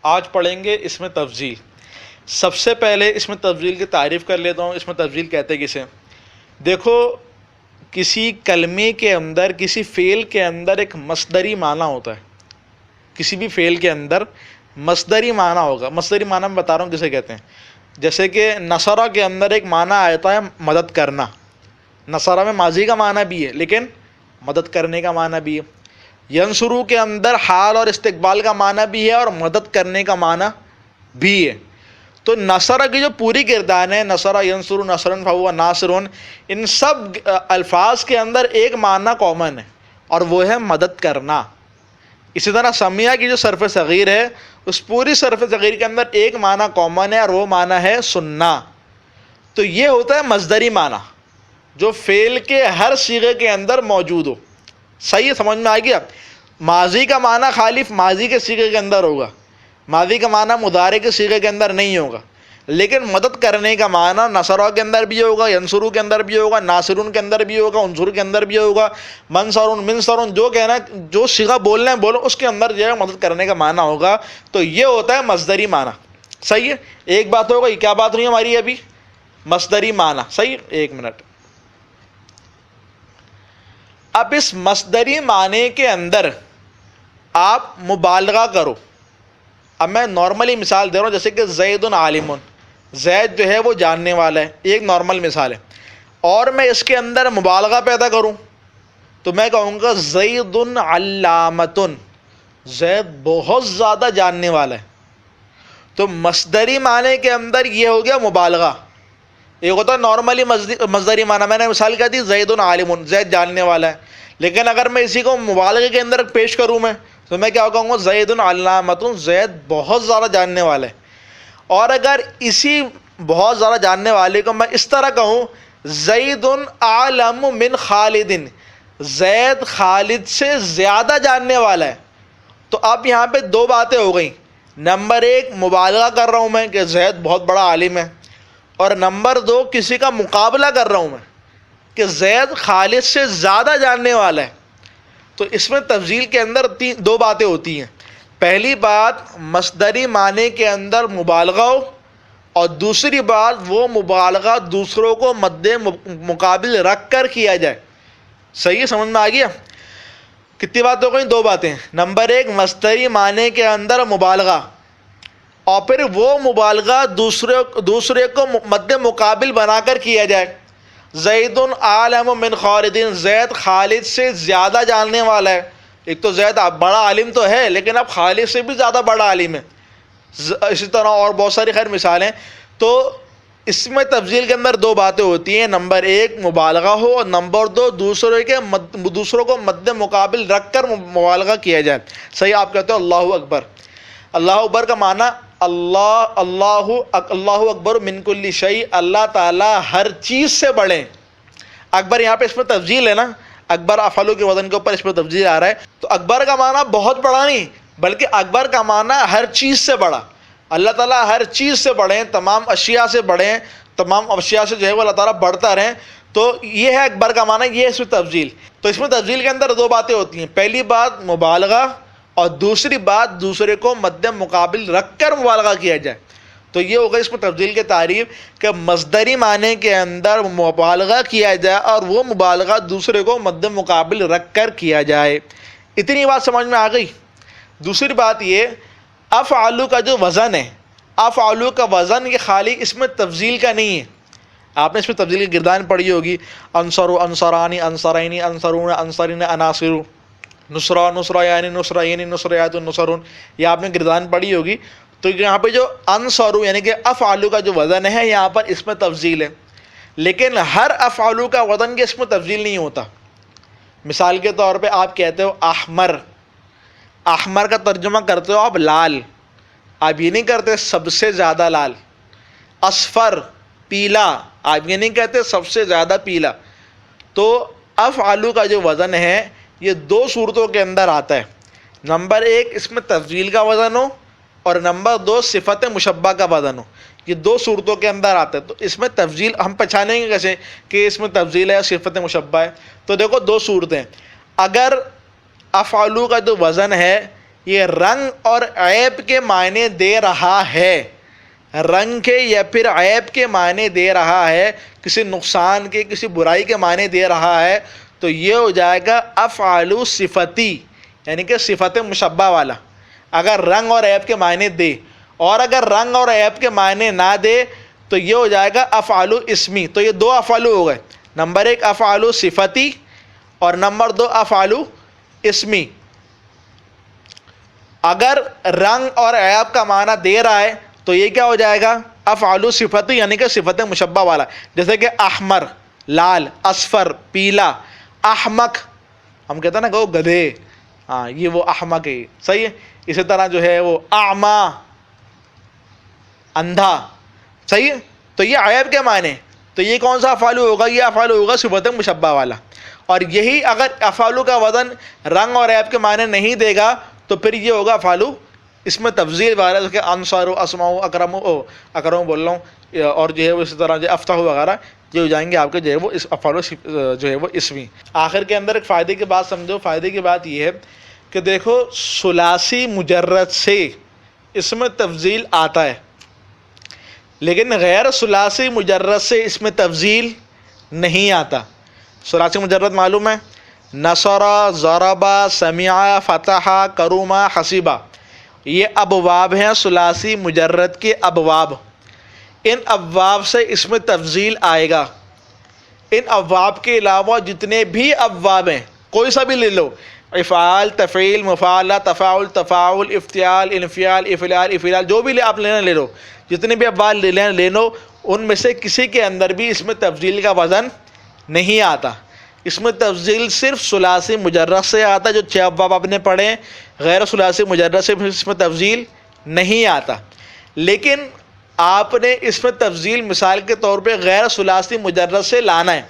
آج پڑھیں گے اس میں تفضیل۔ سب سے پہلے اس میں تفضیل کی تعریف کر لیتا ہوں۔ اس میں تفضیل کہتے کسے؟ دیکھو، کسی کلمے کے اندر، کسی فعل کے اندر ایک مصدری معنی ہوتا ہے۔ کسی بھی فعل کے اندر مصدری معنی ہوگا۔ مصدری معنی میں بتا رہا ہوں کسے کہتے ہیں۔ جیسے کہ نصرہ کے اندر ایک معنی آتا ہے مدد کرنا۔ نصرہ میں ماضی کا معنی بھی ہے لیکن مدد کرنے کا معنی بھی ہے۔ ینصرو کے اندر حال اور استقبال کا معنی بھی ہے اور مدد کرنے کا معنی بھی ہے۔ تو نصرہ کی جو پوری کردار ہے، نصرہ ینصرو نصرن فہو ناصرن، ان سب الفاظ کے اندر ایک معنی کامن ہے اور وہ ہے مدد کرنا۔ اسی طرح سمیہ کی جو صرف صغیر ہے، اس پوری صرف صغیر کے اندر ایک معنی کامن ہے اور وہ معنی ہے سننا۔ تو یہ ہوتا ہے مصدری معنی جو فعل کے ہر صیغے کے اندر موجود ہو۔ صحیح ہے؟ سمجھ میں آ گیا؟ ماضی کا معنی خالی ماضی کے صیغے کے اندر ہوگا، ماضی کا معنی مضارع کے صیغے کے اندر نہیں ہوگا، لیکن مدد کرنے کا معنی نصرہ کے اندر بھی ہوگا، ینصرو کے اندر بھی ہوگا، ناصرون کے اندر بھی ہوگا، انصر کے اندر بھی ہوگا، منصرون منصرون، جو کہنا جو صیغہ بولنا ہے بولو، اس کے اندر جو ہے مدد کرنے کا معنی ہوگا۔ تو یہ ہوتا ہے مصدری معنی۔ صحیح ہے؟ ایک بات ہوگا، یہ کیا بات ہوئی ہماری ابھی؟ مصدری معنی۔ صحیح ہے؟ ایک منٹ۔ اب اس مصدری معنی کے اندر آپ مبالغہ کرو۔ اب میں نارملی مثال دے رہا ہوں، جیسے کہ زید عالم، زید جو ہے وہ جاننے والا ہے، ایک نارمل مثال ہے، اور میں اس کے اندر مبالغہ پیدا کروں تو میں کہوں گا زید علامۃ، زید بہت زیادہ جاننے والا ہے۔ تو مصدری معنی کے اندر یہ ہو گیا مبالغہ۔ ایک ہوتا ہے نارملی مصدری معنی، میں نے مثال کہا تھی زید عالم، زید جاننے والا ہے، لیکن اگر میں اسی کو مبالغے کے اندر پیش کروں میں تو میں کیا کہوں گا؟ زید علامۃ، زید بہت زیادہ جاننے والا ہے۔ اور اگر اسی بہت زیادہ جاننے والے کو میں اس طرح کہوں زید اعلم من خالد، زید خالد سے زیادہ جاننے والا ہے، تو اب یہاں پہ دو باتیں ہو گئیں۔ نمبر ایک، مبالغہ کر رہا ہوں میں کہ زید بہت بڑا عالم ہے، اور نمبر دو، کسی کا مقابلہ کر رہا ہوں میں کہ زید خالد سے زیادہ جاننے والا ہے۔ تو اس میں تفضیل کے اندر دو باتیں ہوتی ہیں۔ پہلی بات، مصدری معنی کے اندر مبالغہ ہو، اور دوسری بات، وہ مبالغہ دوسروں کو مد مقابل رکھ کر کیا جائے۔ صحیح ہے؟ سمجھ میں آ گیا؟ کتنی بات ہو گئی؟ دو باتیں۔ نمبر ایک، مصدری معنی کے اندر مبالغہ، اور پھر وہ مبالغہ دوسرے کو مد مقابل بنا کر کیا جائے۔ زید اعلم من خالد، زید خالد سے زیادہ جاننے والا ہے۔ ایک تو زید بڑا عالم تو ہے، لیکن اب خالد سے بھی زیادہ بڑا عالم ہے۔ اسی طرح اور بہت ساری خیر مثالیں۔ تو اس میں تفضیل کے اندر دو باتیں ہوتی ہیں، نمبر ایک مبالغہ ہو، اور نمبر دو دوسروں کو مد مقابل رکھ کر مبالغہ کیا جائے۔ صحیح؟ آپ کہتے ہو اللہ اکبر، اللہ اکبر کا معنی اللہ اکبر من کل شیء، اللہ تعالیٰ ہر چیز سے بڑے۔ اکبر یہاں پہ اس میں تفضیل ہے نا، اکبر افعلو کے وزن کے اوپر اس میں تفضیل آ رہا ہے۔ تو اکبر کا معنی بہت بڑا نہیں، بلکہ اکبر کا معنی ہر چیز سے بڑا۔ اللہ تعالیٰ ہر چیز سے بڑے ہیں، تمام اشیاء سے بڑے ہیں، تمام اشیاء سے جو ہے وہ اللہ تعالیٰ بڑھتا رہیں۔ تو یہ ہے اکبر کا معنی، یہ ہے اس میں تفضیل۔ تو اس میں تفضیل کے اندر دو باتیں ہوتی ہیں، پہلی بات مبالغہ، اور دوسری بات دوسرے کو مد مقابل رکھ کر مبالغہ کیا جائے۔ تو یہ ہوگا اس میں تفضیل کی تعریف کہ مصدری معنی کے اندر مبالغہ کیا جائے اور وہ مبالغہ دوسرے کو مد مقابل رکھ کر کیا جائے۔ اتنی بات سمجھ میں آ گئی؟ دوسری بات یہ، افعلو کا جو وزن ہے، افعلو کا وزن یہ خالی اس میں تفضیل کا نہیں ہے۔ آپ نے اس میں تفضیل کی گردان پڑھی ہوگی، انصرو انصرانی انصرینی انصرون انصرین عناصر، نصرہ نصرہ یعنی نصرین نصریات نصرون، یہ آپ نے گردان پڑھی ہوگی۔ تو یہاں پہ جو انصرو یعنی کہ افعلو کا جو وزن ہے، یہاں پر اس میں تفضیل ہے، لیکن ہر افعلو کا وزن کے اس میں تفضیل نہیں ہوتا۔ مثال کے طور پہ آپ کہتے ہو احمر، احمر کا ترجمہ کرتے ہو آپ لال، آپ یہ نہیں کرتے سب سے زیادہ لال۔ اصفر پیلا، آپ یہ نہیں کہتے سب سے زیادہ پیلا۔ تو افعلو کا جو وزن ہے یہ دو صورتوں کے اندر آتا ہے، نمبر ایک اس میں تفضیل کا وزن ہو، اور نمبر دو صفت مشبہ کا وزن ہو۔ یہ دو صورتوں کے اندر آتا ہے۔ تو اس میں تفضیل ہم پہچانیں گے کیسے کہ اس میں تفضیل ہے یا صفت مشبہ ہے؟ تو دیکھو دو صورتیں، اگر افعلو کا جو وزن ہے یہ رنگ اور عیب کے معنی دے رہا ہے، رنگ کے یا پھر عیب کے معنی دے رہا ہے، کسی نقصان کے کسی برائی کے معنی دے رہا ہے، تو یہ ہو جائے گا افعال صفتی، یعنی کہ صفت مشبہ والا، اگر رنگ اور عیب کے معنی دے۔ اور اگر رنگ اور عیب کے معنی نہ دے تو یہ ہو جائے گا افعال اسمی۔ تو یہ دو افعال ہو گئے، نمبر ایک افعال صفتی اور نمبر دو افعال اسمی۔ اگر رنگ اور عیب کا معنی دے رہا ہے تو یہ کیا ہو جائے گا افعال صفتی، یعنی کہ صفت مشبہ والا، جیسے کہ احمر لال، اصفر پیلا، احمق ہم کہتے ہیں نا کہ وہ گدھے، ہاں یہ وہ احمق ہے، صحیح ہے۔ اسی طرح جو ہے وہ اعما اندھا، صحیح ہے۔ تو یہ عیب کے معنی، تو یہ کون سا افعال ہوگا؟ یہ افعال ہوگا صفت مشبہ والا۔ اور یہی اگر افعال کا وزن رنگ اور عیب کے معنی نہیں دے گا تو پھر یہ ہوگا افعال اس میں تفضیل والا، جیسے کہ انصار اسماء اکرم بول رہا ہوں، اور جو ہے وہ اسی طرح جو افتح وغیرہ یہ ہو جائیں گے آپ کے جو ہے وہ افعال جو ہے وہ اسمی۔ آخر کے اندر ایک فائدے کی بات سمجھو، فائدے کی بات یہ ہے کہ دیکھو ثلاثی مجرد سے اس میں تفضیل آتا ہے، لیکن غیر ثلاثی مجرد سے اس میں تفضیل نہیں آتا۔ ثلاثی مجرد معلوم ہے، نصر، ضرب، سمع، فتح، کرم، حسیبہ، یہ ابواب ہیں ثلاثی مجرد کے ابواب۔ ان ابواب سے اس میں تفضیل آئے گا۔ ان ابواب کے علاوہ جتنے بھی ابواب ہیں کوئی سا بھی لے لو، افعال، تفعیل، مفاعلہ، تفاعل، تفاعل، افتعال، انفعال، افعال، افعال، جو بھی آپ لینا لے لو، جتنے بھی ابواب لے لو، ان میں سے کسی کے اندر بھی اس میں تفضیل کا وزن نہیں آتا۔ اس میں تفضیل صرف ثلاثی مجرد سے آتا ہے، جو 6 ابواب آپ نے پڑھے، غیر ثلاثی مجرد سے اس میں تفضیل نہیں آتا۔ لیکن آپ نے اس میں تفضیل مثال کے طور پہ غیر ثلاثی مجرد سے لانا ہے،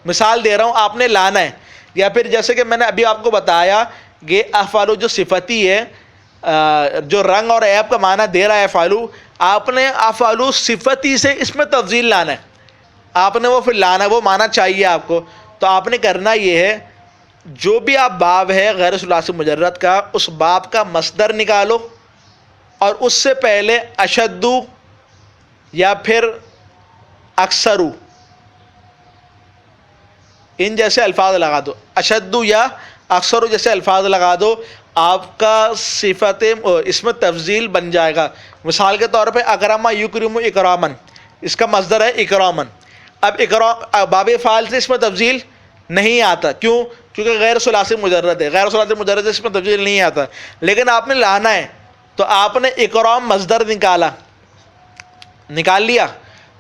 مثال دے رہا ہوں، آپ نے لانا ہے، یا پھر جیسے کہ میں نے ابھی آپ کو بتایا کہ افعال جو صفتی ہے، جو رنگ اور عیب کا معنی دے رہا ہے افعال، آپ نے افعال صفتی سے اس میں تفضیل لانا ہے، آپ نے وہ پھر لانا ہے، وہ معنی چاہیے آپ کو۔ تو آپ نے کرنا یہ ہے، جو بھی آپ باب ہے غیر ثلاثی مجرد کا، اس باب کا مصدر نکالو اور اس سے پہلے اشدو یا پھر اکثرو ان جیسے الفاظ لگا دو، اشدو یا اکثرو جیسے الفاظ لگا دو، آپ کا صفت اس میں تفضیل بن جائے گا۔ مثال کے طور پہ اکرم یکرم اکرامن، اس کا مصدر ہے اکرامن۔ اب باب فعال سے اس میں تفضیل نہیں آتا، کیوں؟ کیونکہ غیر ثلاثی مجرد ہے، غیر ثلاثی مجرد سے اس میں تفضیل نہیں آتا، لیکن آپ نے لانا ہے تو آپ نے اکرام مصدر نکال لیا،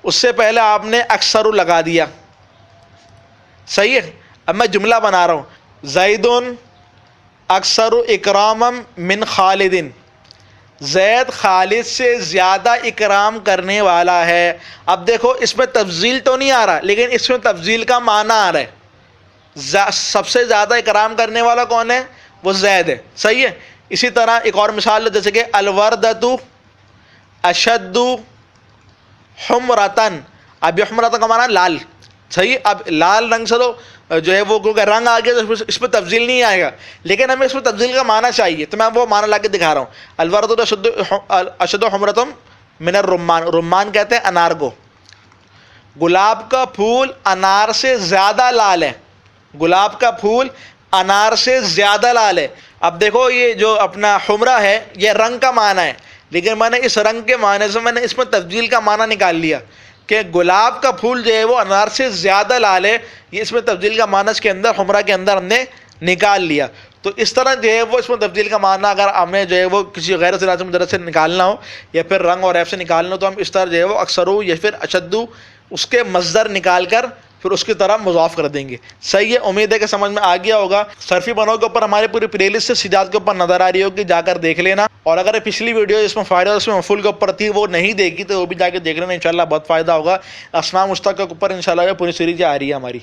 اس سے پہلے آپ نے اکثر لگا دیا، صحیح ہے۔ اب میں جملہ بنا رہا ہوں، زید اکثر اکراما من خالد، زید خالد سے زیادہ اکرام کرنے والا ہے۔ اب دیکھو اس میں تفضیل تو نہیں آ رہا، لیکن اس میں تفضیل کا معنی آ رہا ہے، سب سے زیادہ اکرام کرنے والا کون ہے؟ وہ زید ہے، صحیح ہے۔ اسی طرح ایک اور مثال جیسے کہ الوردۃ اشد حمرتن، اب یہ حمرتن کا معنی لال، صحیح۔ اب لال رنگ سے تو جو ہے وہ کیونکہ رنگ آ گیا تو اس میں تفضیل نہیں آئے گا، لیکن ہمیں اس میں تفضیل کا معنی چاہیے، تو میں وہ معنی لا کے دکھا رہا ہوں۔ الوردۃ اشد حمرتن من الرمان، رمان کہتے ہیں انار کو، گلاب کا پھول انار سے زیادہ لال ہے، گلاب کا پھول انار سے زیادہ لال ہے۔ اب دیکھو یہ جو اپنا حمرہ ہے یہ رنگ کا معنی ہے، لیکن میں نے اس رنگ کے معنی سے میں نے اس میں تفضیل کا معنی نکال لیا کہ گلاب کا پھول جو ہے وہ انار سے زیادہ لال ہے، یہ اس میں تفضیل کا معنی اس کے اندر حمرہ کے اندر ہم نے نکال لیا۔ تو اس طرح جو ہے وہ اس میں تفضیل کا معنی اگر ہمیں جو ہے وہ کسی غیر ثلاثی مجرد سے نکالنا ہو یا پھر رنگ اور عیب سے نکالنا ہو تو ہم اس طرح جو ہے وہ اکثرو یا پھر اشدو اس کے مصدر نکال کر پھر اس کی طرح مضاف کر دیں گے، صحیح ہے۔ امید ہے کہ سمجھ میں آ گیا ہوگا۔ صرفی بناؤ کے اوپر ہماری پوری پلے لسٹ سے سجاد کے اوپر نظر آ رہی ہوگی، جا کر دیکھ لینا، اور اگر پچھلی ویڈیو اس میں فائدہ اس میں مفعول کے اوپر تھی وہ نہیں دیکھی تو وہ بھی جا کے دیکھ لینا، انشاءاللہ بہت فائدہ ہوگا۔ اسماء مشتقہ کے اوپر انشاءاللہ پوری سیریز آ رہی ہے ہماری۔